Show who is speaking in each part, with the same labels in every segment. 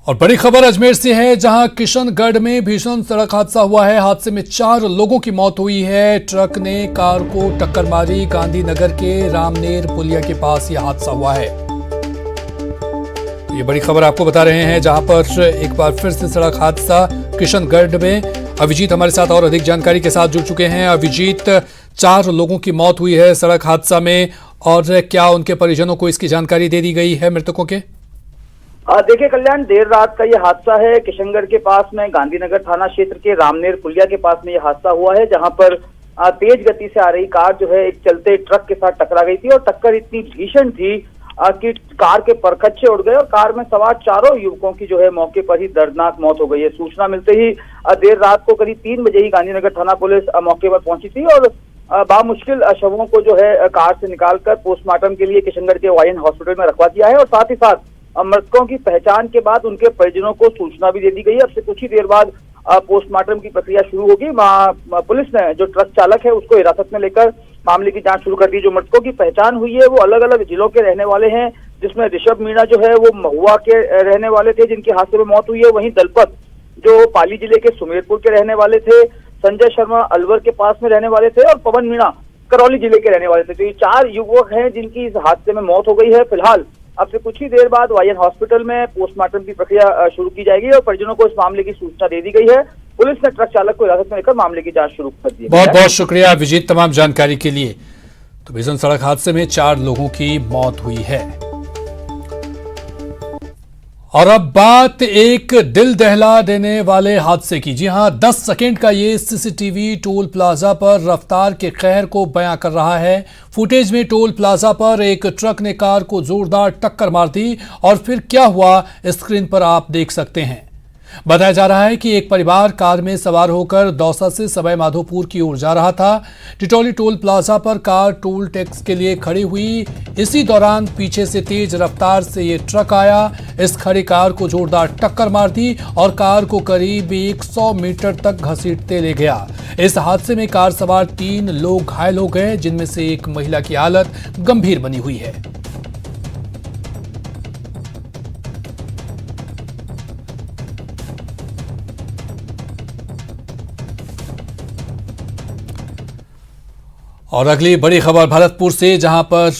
Speaker 1: और बड़ी खबर अजमेर से है, जहां किशनगढ़ में भीषण सड़क हादसा हुआ है। हादसे में 4 लोगों की मौत हुई है। ट्रक ने कार को टक्कर मारी। गांधीनगर के रामनेर पुलिया के पास यह हादसा हुआ है। ये बड़ी खबर आपको बता रहे हैं, जहां पर एक बार फिर से सड़क हादसा किशनगढ़ में। अभिजीत हमारे साथ और अधिक जानकारी के साथ जुड़ चुके हैं। अभिजीत, 4 लोगों की मौत हुई है सड़क हादसा में, और क्या उनके परिजनों को इसकी जानकारी दे दी गई है मृतकों के?
Speaker 2: देखिए कल्याण, देर रात का ये हादसा है किशनगढ़ के पास में गांधीनगर थाना क्षेत्र के रामनेर पुलिया के पास में ये हादसा हुआ है, जहां पर तेज गति से आ रही कार जो है एक चलते ट्रक के साथ टकरा गई थी और टक्कर इतनी भीषण थी कि कार के परखच्चे उड़ गए और कार में सवार 4 युवकों की जो है मौके पर ही दर्दनाक मौत हो गई है। सूचना मिलते ही देर रात को करीब 3 बजे ही गांधीनगर थाना पुलिस मौके पर पहुंची थी और बामुश्किल शवों को जो है कार से निकालकर पोस्टमार्टम के लिए किशनगढ़ के वायन हॉस्पिटल में रखवा दिया है और साथ ही साथ मृतकों की पहचान के बाद उनके परिजनों को सूचना भी दे दी गई है। अब से कुछ ही देर बाद पोस्टमार्टम की प्रक्रिया शुरू होगी। पुलिस ने जो ट्रक चालक है उसको हिरासत में लेकर मामले की जांच शुरू कर दी। जो मृतकों की पहचान हुई है वो अलग अलग जिलों के रहने वाले हैं, जिसमें ऋषभ मीणा जो है वो महुआ के रहने वाले थे जिनकी हादसे में मौत हुई है। वहीं दलपत जो पाली जिले के सुमेरपुर के रहने वाले थे, संजय शर्मा अलवर के पास में रहने वाले थे और पवन मीणा करौली जिले के रहने वाले थे। तो ये 4 युवक हैं जिनकी इस हादसे में मौत हो गई है। फिलहाल अब से कुछ ही देर बाद वायन हॉस्पिटल में पोस्टमार्टम की प्रक्रिया शुरू की जाएगी और परिजनों को इस मामले की सूचना दे दी गई है। पुलिस ने ट्रक चालक को हिरासत में लेकर मामले की जांच शुरू कर दी है।
Speaker 1: बहुत बहुत शुक्रिया अभिजीत तमाम जानकारी के लिए। तो भीषण सड़क हादसे में 4 लोगों की मौत हुई है। और अब बात एक दिल दहला देने वाले हादसे की। जी हां, 10 सेकेंड का ये सीसीटीवी टोल प्लाजा पर रफ्तार के कहर को बयां कर रहा है। फुटेज में टोल प्लाजा पर एक ट्रक ने कार को जोरदार टक्कर मार दी और फिर क्या हुआ स्क्रीन पर आप देख सकते हैं। बताया जा रहा है कि एक परिवार कार में सवार होकर दौसा से सवाई माधोपुर की ओर जा रहा था। टिटौली टोल प्लाजा पर कार टोल टैक्स के लिए खड़ी हुई। इसी दौरान पीछे से तेज रफ्तार से ये ट्रक आया, इस खड़ी कार को जोरदार टक्कर मार दी और कार को करीब 100 मीटर तक घसीटते ले गया। इस हादसे में कार सवार 3 लोग घायल हो गए, जिनमें से एक महिला की हालत गंभीर बनी हुई है। और अगली बड़ी खबर भरतपुर से, जहां पर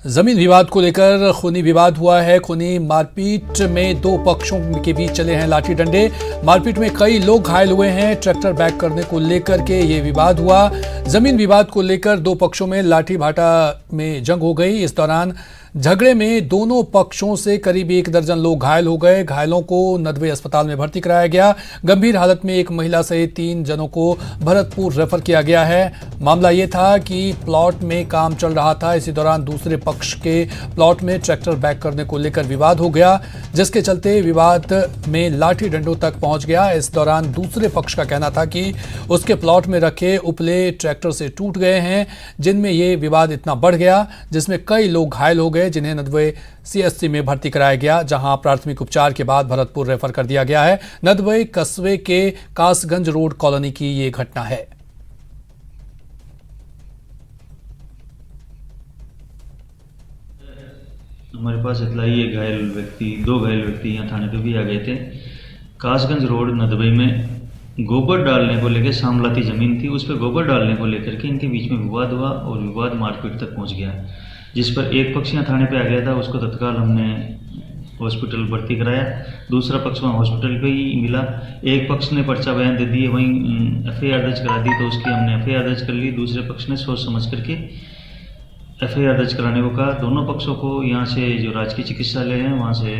Speaker 1: जमीन विवाद को लेकर खूनी विवाद हुआ है। खूनी मारपीट में 2 पक्षों के बीच चले हैं लाठी डंडे। मारपीट में कई लोग घायल हुए हैं। ट्रैक्टर बैक करने को लेकर के ये विवाद हुआ। जमीन विवाद को लेकर 2 पक्षों में लाठी भाटा में जंग हो गई। इस दौरान झगड़े में दोनों पक्षों से करीब 1 दर्जन लोग घायल हो गए। घायलों को नदवे अस्पताल में भर्ती कराया गया। गंभीर हालत में एक महिला सहित 3 जनों को भरतपुर रेफर किया गया है। मामला ये था कि प्लॉट में काम चल रहा था। इसी दौरान दूसरे पक्ष के प्लॉट में ट्रैक्टर बैक करने को लेकर विवाद हो गया, जिसके चलते विवाद में लाठी डंडों तक पहुंच गया। इस दौरान दूसरे पक्ष का कहना था कि उसके प्लॉट में रखे उपले ट्रैक्टर से टूट गए हैं, जिनमें ये विवाद इतना बढ़ गया जिसमें कई लोग घायल हो गए, जिन्हें नदवे सीएचसी में भर्ती कराया गया, जहां प्राथमिक उपचार के बाद भरतपुर रेफर कर दिया गया है। नदवे कस्बे के कासगंज रोड कॉलोनी की ये घटना है।
Speaker 3: हमारे पास इतलाई है 2 घायल व्यक्ति यहाँ थाने पे भी आ गए थे। कासगंज रोड नदबई में गोबर डालने को लेकर सामलाती जमीन थी, उस पर गोबर डालने को लेकर के इनके बीच में विवाद हुआ और विवाद मारपीट तक पहुंच गया, जिस पर एक पक्ष यहाँ थाने पे आ गया था। उसको तत्काल हमने हॉस्पिटल भर्ती कराया। दूसरा पक्ष वहाँ हॉस्पिटल पे ही मिला। एक पक्ष ने पर्चा बयान दे दिए, वहीं एफआईआर दर्ज करा दी, तो उसकी हमने एफआईआर दर्ज कर ली। दूसरे पक्ष ने सोच समझ करके एफआईआर दर्ज कराने को कहा। दोनों पक्षों को यहाँ से जो राजकीय चिकित्सालय है वहाँ से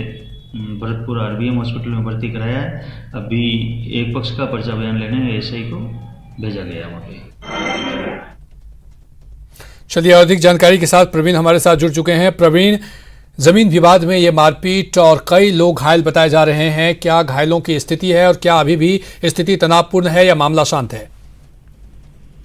Speaker 3: भरतपुर आरबीएम हॉस्पिटल में भर्ती कराया है। अभी एक पक्ष का पर्चा बयान लेने एसआई को भेजा गया वहाँ पे।
Speaker 1: चलिए, अधिक जानकारी के साथ प्रवीण हमारे साथ जुड़ चुके हैं। प्रवीण, जमीन विवाद में ये मारपीट और कई लोग घायल बताए जा रहे हैं, क्या घायलों की स्थिति है और क्या अभी भी स्थिति तनावपूर्ण है या मामला शांत है?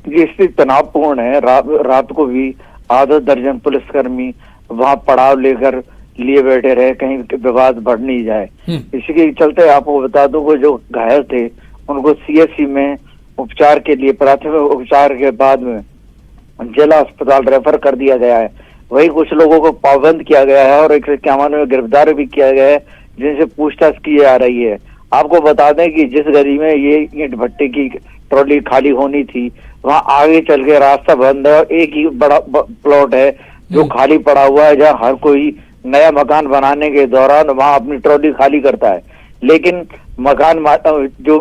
Speaker 4: ये स्थिति तनावपूर्ण है। रात को भी आधा दर्जन पुलिसकर्मी वहां पड़ाव लेकर लिए बैठे रहे, कहीं विवाद बढ़ नहीं जाए। इसी के चलते आपको बता दूं कि जो घायल थे उनको सीएचसी में उपचार के लिए प्राथमिक उपचार के बाद में जिला अस्पताल रेफर कर दिया गया है। वही कुछ लोगों को पाबंद किया गया है और 51 में गिरफ्तार भी किया गया है, जिनसे पूछताछ की जा रही है। आपको बता दें कि जिस गली में ये ईंट भट्टे की ट्रॉली खाली होनी थी, वहाँ आगे चल के रास्ता बंद है और एक ही बड़ा प्लॉट है जो खाली पड़ा हुआ है, जहाँ हर कोई नया मकान बनाने के दौरान वहाँ अपनी ट्रॉली खाली करता है। लेकिन जो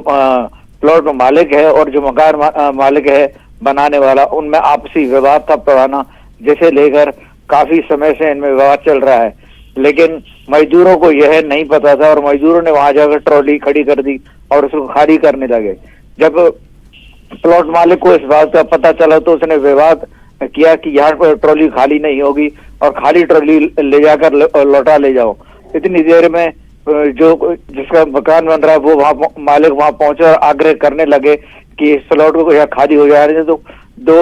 Speaker 4: प्लॉट मालिक है और जो मकान मालिक है बनाने वाला, उनमें आपसी विवाद था पुराना, जिसे लेकर काफी समय से इनमें विवाद चल रहा है। लेकिन मजदूरों को यह नहीं पता था और मजदूरों ने वहां जाकर ट्रॉली खड़ी कर दी और उसको खाली करने लगे। जब प्लॉट मालिक को इस बात का पता चला तो उसने विवाद किया कि यहाँ पर ट्रॉली खाली नहीं होगी और खाली ट्रॉली ले जाकर लौटा ले जाओ। इतनी देर में जो जिसका मकान बन रहा है वो मालिक वहां पहुंचे और आग्रह करने लगे कि इस प्लॉट को यहाँ खाली हो जा रहे हैं तो दो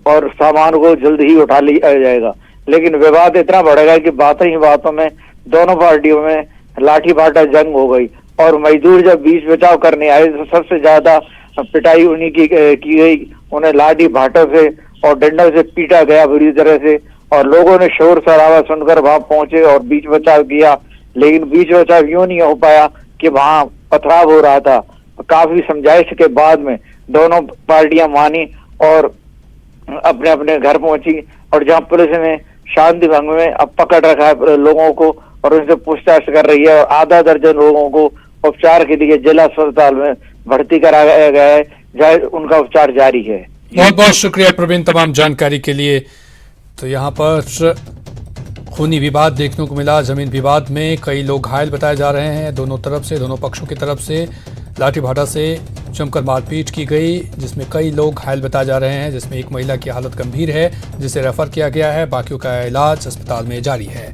Speaker 4: और सामान को जल्द ही उठा लिया जाएगा। लेकिन विवाद इतना बढ़ेगा कि बातों में दोनों पार्टियों में लाठी बाटा जंग हो गई और मजदूर जब बीच बचाव करने आए तो सबसे ज्यादा पिटाई उन्हीं की गई। उन्हें लाठी भाटों से और डंडों से पीटा गया बुरी तरह से और लोगों ने शोर शराबा सुनकर वहां पहुंचे और बीच बचाव किया। लेकिन बीच बचाव यूं नहीं हो पाया कि वहां पथराव हो रहा था। काफी समझाइश के बाद में दोनों पार्टियां मानी और अपने अपने घर पहुंची और जहां पुलिस ने शांति भंग में अब पकड़ रखा है लोगों को और उनसे पूछताछ कर रही है और आधा दर्जन लोगों को उपचार के लिए जिला अस्पताल में भर्ती कराया गया है, जहाँ उनका उपचार जारी है।
Speaker 1: बहुत बहुत शुक्रिया प्रवीण तमाम जानकारी के लिए। तो यहाँ पर खूनी विवाद देखने को मिला। जमीन विवाद में कई लोग घायल बताए जा रहे हैं। दोनों पक्षों की तरफ से लाठी भाटा से जमकर मारपीट की गई, जिसमें कई लोग घायल बताए जा रहे हैं, जिसमें एक महिला की हालत गंभीर है जिसे रेफर किया गया है। बाकियों का इलाज अस्पताल में जारी है।